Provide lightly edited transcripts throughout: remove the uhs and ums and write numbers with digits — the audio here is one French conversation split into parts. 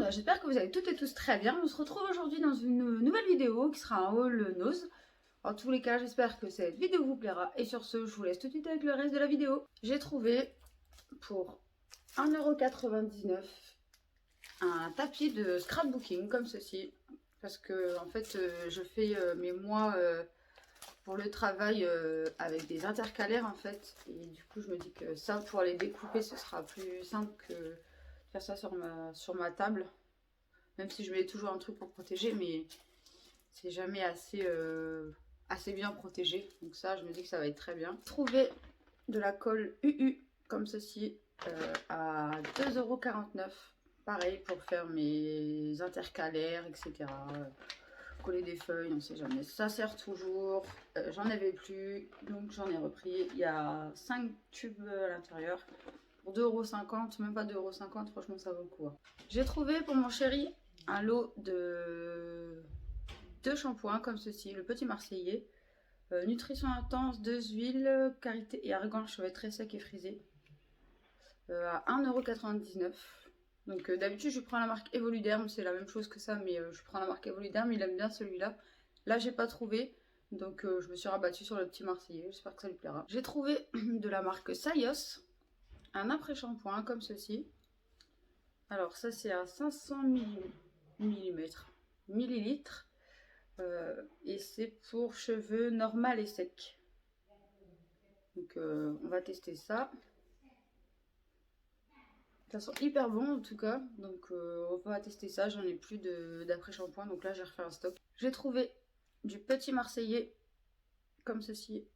monde, j'espère que vous allez toutes et tous très bien. On se retrouve aujourd'hui dans une nouvelle vidéo qui sera un haul nose. En tous les cas, j'espère que cette vidéo vous plaira. Et sur ce, je vous laisse tout de suite avec le reste de la vidéo. J'ai trouvé pour 1,99 € un tapis de scrapbooking comme ceci. Parce que en fait, je fais mes mois pour le travail avec des intercalaires en fait. Et du coup, je me dis que ça, pour les découper, ce sera plus simple que faire ça sur ma table, même si je mets toujours un truc pour protéger, mais c'est jamais assez bien protégé. Donc ça, je me dis que ça va être très bien. Trouver de la colle UU comme ceci à 2,49 €. Pareil pour faire mes intercalaires, etc. Coller des feuilles, on sait jamais. Ça sert toujours. J'en avais plus, donc j'en ai repris. Il y a 5 tubes à l'intérieur. Pour 2,50 €, même pas 2,50 €, franchement ça vaut le coup. J'ai trouvé pour mon chéri un lot de 2 shampoings comme ceci, le Petit Marseillais, nutrition intense, 2 huiles, karité et argan, cheveux très secs et frisés, à 1,99 €. Donc d'habitude je prends la marque Evoluderm, c'est la même chose que ça, mais je prends la marque Evoluderm, il aime bien celui-là. Là j'ai pas trouvé, donc je me suis rabattue sur le Petit Marseillais, j'espère que ça lui plaira. J'ai trouvé de la marque Sayos un après-shampoing comme ceci. Alors ça c'est à 500 millilitres et c'est pour cheveux normal et sec. Donc on va tester ça. Ça sent hyper bon en tout cas, donc on va tester ça. J'en ai plus d'après-shampoing, donc là j'ai refait un stock. J'ai trouvé du Petit Marseillais comme ceci,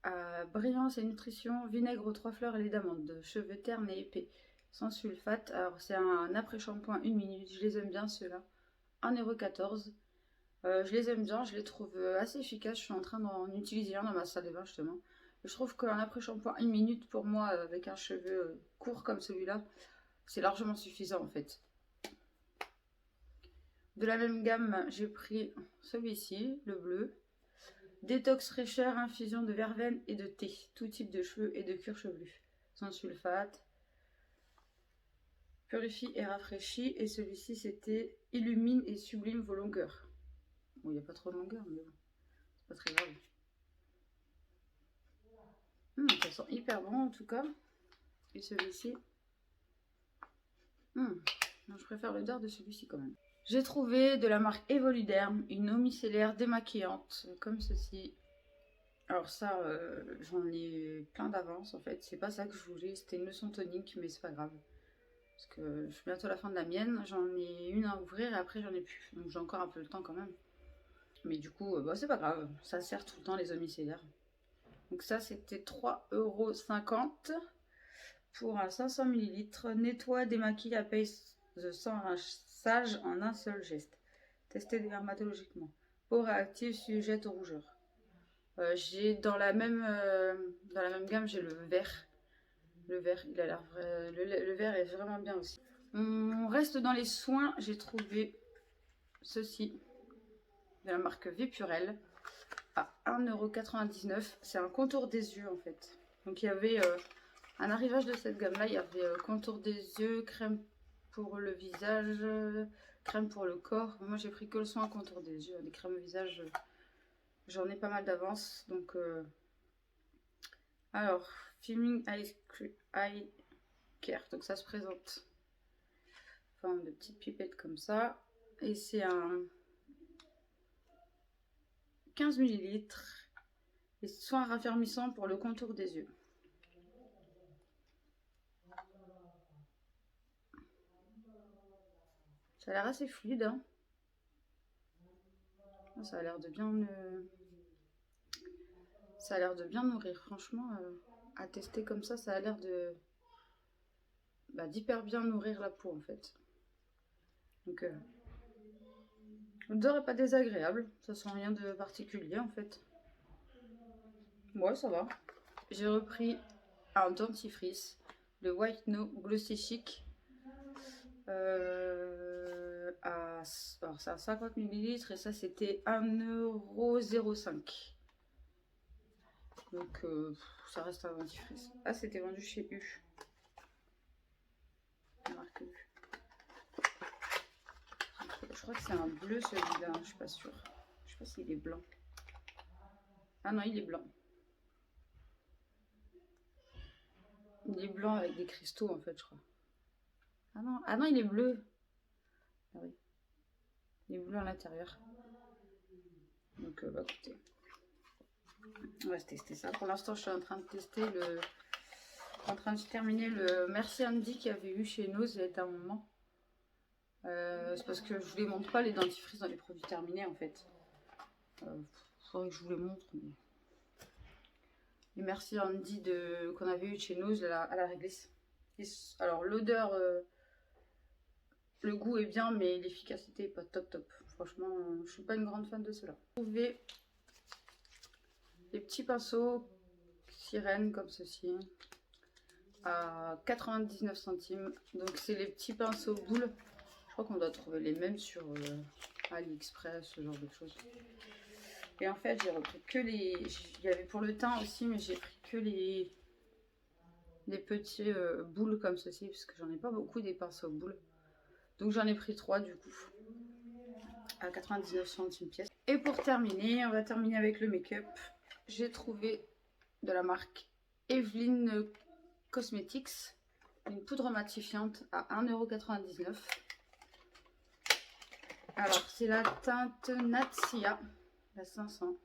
à brillance et nutrition, vinaigre aux 3 fleurs et lait d'amande, cheveux ternes et épais, sans sulfate. Alors c'est un après-shampoing 1 minute, je les aime bien ceux-là, 1,14 €. Je les aime bien, je les trouve assez efficaces. Je suis en train d'en utiliser un dans ma salle de bain justement. Je trouve qu'un après-shampoing 1 minute pour moi, avec un cheveu court comme celui-là, c'est largement suffisant en fait. De la même gamme, j'ai pris celui-ci, le bleu. Détox fraîcheur, infusion de verveine et de thé, tout type de cheveux et de cuir chevelu, sans sulfate, purifie et rafraîchit. Et celui-ci c'était illumine et sublime vos longueurs. Bon, il n'y a pas trop de longueur, mais bon, c'est pas très grave. Ça sent hyper bon en tout cas. Et celui-ci, je préfère l'odeur de celui-ci quand même. J'ai trouvé de la marque Evoluderm une eau micellaire démaquillante comme ceci. Alors ça, j'en ai plein d'avance en fait. C'est pas ça que je voulais, c'était une leçon tonique, mais c'est pas grave. Parce que je suis bientôt à la fin de la mienne. J'en ai une à ouvrir et après j'en ai plus. Donc j'ai encore un peu le temps quand même. Mais du coup, c'est pas grave. Ça sert tout le temps les eaux micellaires. Donc ça, c'était 3,50 € pour un 500 ml. Nettoie, démaquille, apaise sans rinçage en un seul geste. Testé dermatologiquement. Peau réactive, sujette aux rougeurs. J'ai dans la même gamme, j'ai le vert. Le vert, il a l'air le vert est vraiment bien aussi. On reste dans les soins. J'ai trouvé ceci de la marque Vipurel à 1,99 €. C'est un contour des yeux en fait. Donc il y avait un arrivage de cette gamme là. Il y avait contour des yeux, crème pour le visage, crème pour le corps. Moi j'ai pris que le soin contour des yeux. Les crèmes au visage, j'en ai pas mal d'avance. Donc alors, Filming Eye Care. Donc ça se présente en forme de petite pipette comme ça. Et c'est un 15 ml. Et soin raffermissant pour le contour des yeux. Ça a l'air assez fluide. Hein. Ça a l'air de bien... Ça a l'air de bien nourrir. Franchement, à tester comme ça a l'air de... d'hyper bien nourrir la peau en fait. Donc, l'odeur n'est pas désagréable. Ça sent rien de particulier en fait. Ouais, ça va. J'ai repris un dentifrice, le White No Glossy Chic. Alors c'est à 50 ml et ça c'était 1,05 €. Donc ça reste un dentifrice. Ah, c'était vendu chez U. Marque U. Je crois que c'est un bleu celui-là, je suis pas sûre. Je sais pas s'il est blanc. Ah non, il est blanc. Il est blanc avec des cristaux en fait, je crois. Ah non, il est bleu. Ah oui. Il est bleu à l'intérieur. Donc bah écoutez. On va tester ça. Pour l'instant, je suis en train de tester le. En train de terminer le Merci Andy qu'il y avait eu chez Nose il y a un moment. C'est parce que je vous les montre pas les dentifrices dans les produits terminés en fait. Faudrait que je vous les montre. Mais... Les Merci Andy qu'on avait eu chez Nose à la réglisse. Alors l'odeur, le goût est bien, mais l'efficacité est pas top. Franchement, je suis pas une grande fan de cela. Vous trouvez les petits pinceaux sirène comme ceci à 99 centimes. Donc c'est les petits pinceaux boules. Je crois qu'on doit trouver les mêmes sur AliExpress, ce genre de choses. Et en fait, j'ai repris que les... Il y avait pour le teint aussi, mais j'ai pris que les petits boules comme ceci, parce que j'en ai pas beaucoup des pinceaux boules. Donc j'en ai pris 3 du coup, à 99 centimes pièce. Et pour terminer, on va terminer avec le make-up. J'ai trouvé de la marque Evelyn Cosmetics une poudre matifiante à 1,99 €. Alors c'est la teinte Natsia, la 500.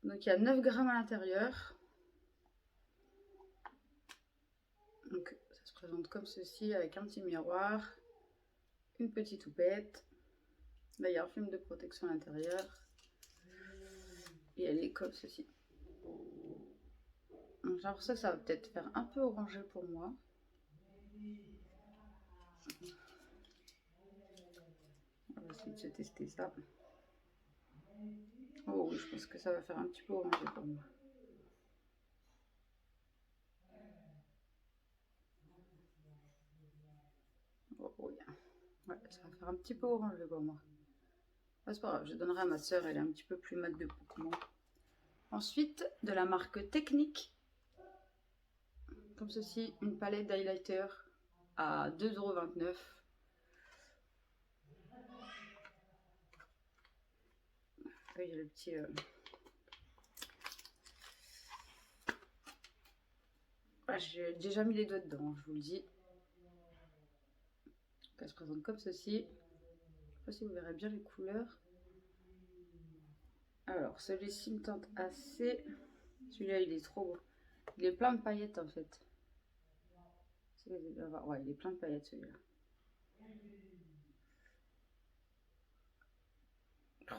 Donc il y a 9 grammes à l'intérieur. Donc ça se présente comme ceci avec un petit miroir, une petite houppette. Là il y a un film de protection à l'intérieur. Et elle est comme ceci. J'ai l'impression que ça va peut-être faire un peu orangé pour moi. On va essayer de se tester ça. Oh oui, je pense que ça va faire un petit peu orangé pour moi. Oh oui, ouais, ça va faire un petit peu orangé pour moi. Ah, c'est pas grave, je donnerai à ma soeur, elle est un petit peu plus mat de peau que moi. Ensuite, de la marque Technique, comme ceci, une palette d'highlighter à 2,29 €. Oui, il y a le petit... Ah, j'ai déjà mis les doigts dedans, je vous le dis. Elle se présente comme ceci. Je ne sais pas si vous verrez bien les couleurs. Alors, celui-ci me tente assez. Celui-là, il est trop beau. Il est plein de paillettes en fait. Ouais, il est plein de paillettes celui-là.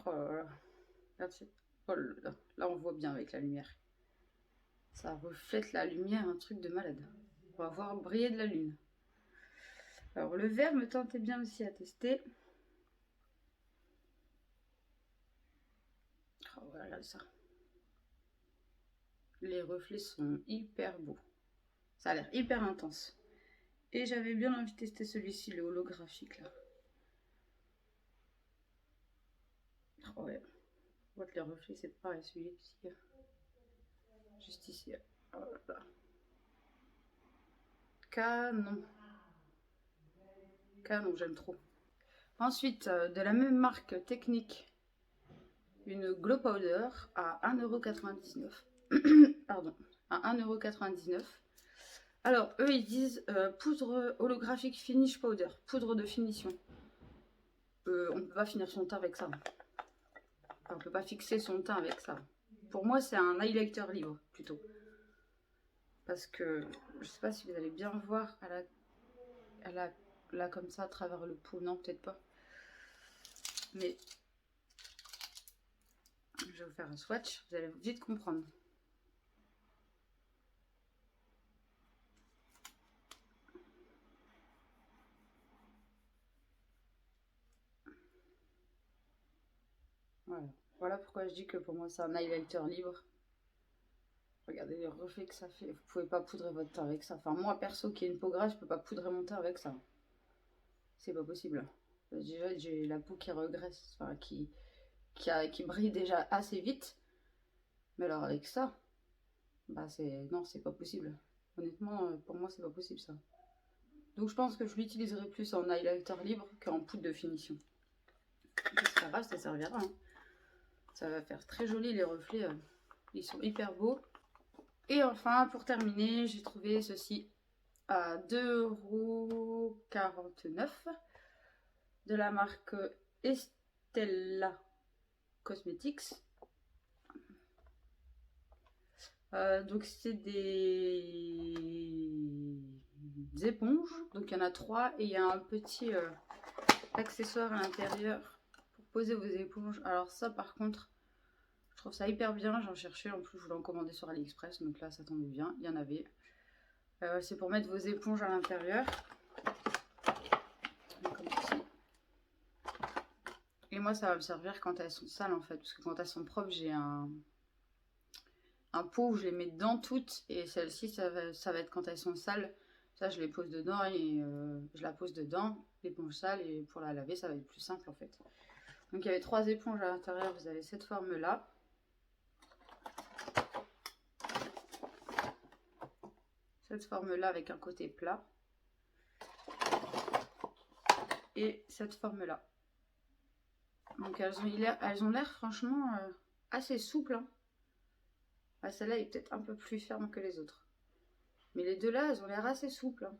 Oh là là. Oh là, là, on voit bien avec la lumière. Ça reflète la lumière, un truc de malade. On va voir briller de la lune. Alors, le vert me tentait bien aussi à tester. Oh, voilà ça. Les reflets sont hyper beaux. Ça a l'air hyper intense. Et j'avais bien envie de tester celui-ci, le holographique là. Oh ouais. On voit que les reflets c'est pareil, celui-ci. Juste ici. Oh là là. Canon. Canon, j'aime trop. Ensuite, de la même marque Technique, une Glow Powder à 1,99 €. Pardon, à 1,99 €. Alors, eux, ils disent poudre holographique finish powder, poudre de finition. On ne peut pas finir son teint avec ça. Enfin, on ne peut pas fixer son teint avec ça. Pour moi, c'est un highlighter libre, plutôt. Parce que, je sais pas si vous allez bien voir là, comme ça, à travers le pot. Non, peut-être pas. Mais, je vais vous faire un swatch, vous allez vite comprendre. Voilà. Voilà pourquoi je dis que pour moi c'est un highlighter libre. Regardez les reflets que ça fait. Vous pouvez pas poudrer votre teint avec ça. Enfin moi perso qui ai une peau grasse, je peux pas poudrer mon teint avec ça. C'est pas possible. Déjà j'ai la peau qui regresse, enfin qui brille déjà assez vite. Mais alors avec ça, bah non c'est pas possible. Honnêtement pour moi c'est pas possible ça. Donc je pense que je l'utiliserai plus en highlighter libre qu'en poudre de finition. C'est pas grave, ça servira. Hein. Ça va faire très joli les reflets. Ils sont hyper beaux. Et enfin, pour terminer, j'ai trouvé ceci à 2,49 € de la marque Estella Cosmetics. Donc c'est des éponges. Donc il y en a 3 et il y a un petit accessoire à l'intérieur pour poser vos éponges. Alors ça par contre, je trouve ça hyper bien. J'en cherchais, en plus je voulais en commander sur AliExpress. Donc là ça tombait bien, il y en avait. C'est pour mettre vos éponges à l'intérieur. Comme ceci. Et moi ça va me servir quand elles sont sales en fait. Parce que quand elles sont propres, j'ai un pot où je les mets dedans toutes. Et celles-ci ça va être quand elles sont sales. Ça je les pose dedans et je la pose dedans, l'éponge sale. Et pour la laver ça va être plus simple en fait. Donc il y avait 3 éponges à l'intérieur. Vous avez cette forme là. Cette forme là avec un côté plat. Et cette forme là. Donc elles ont l'air franchement assez souples. Hein. Ah, celle-là est peut-être un peu plus ferme que les autres. Mais les deux là, elles ont l'air assez souples. Hein.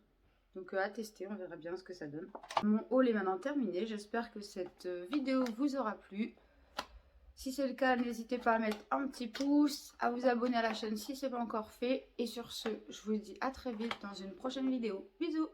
Donc à tester, on verra bien ce que ça donne. Mon haul est maintenant terminé. J'espère que cette vidéo vous aura plu. Si c'est le cas, n'hésitez pas à mettre un petit pouce, à vous abonner à la chaîne si ce n'est pas encore fait. Et sur ce, je vous dis à très vite dans une prochaine vidéo. Bisous!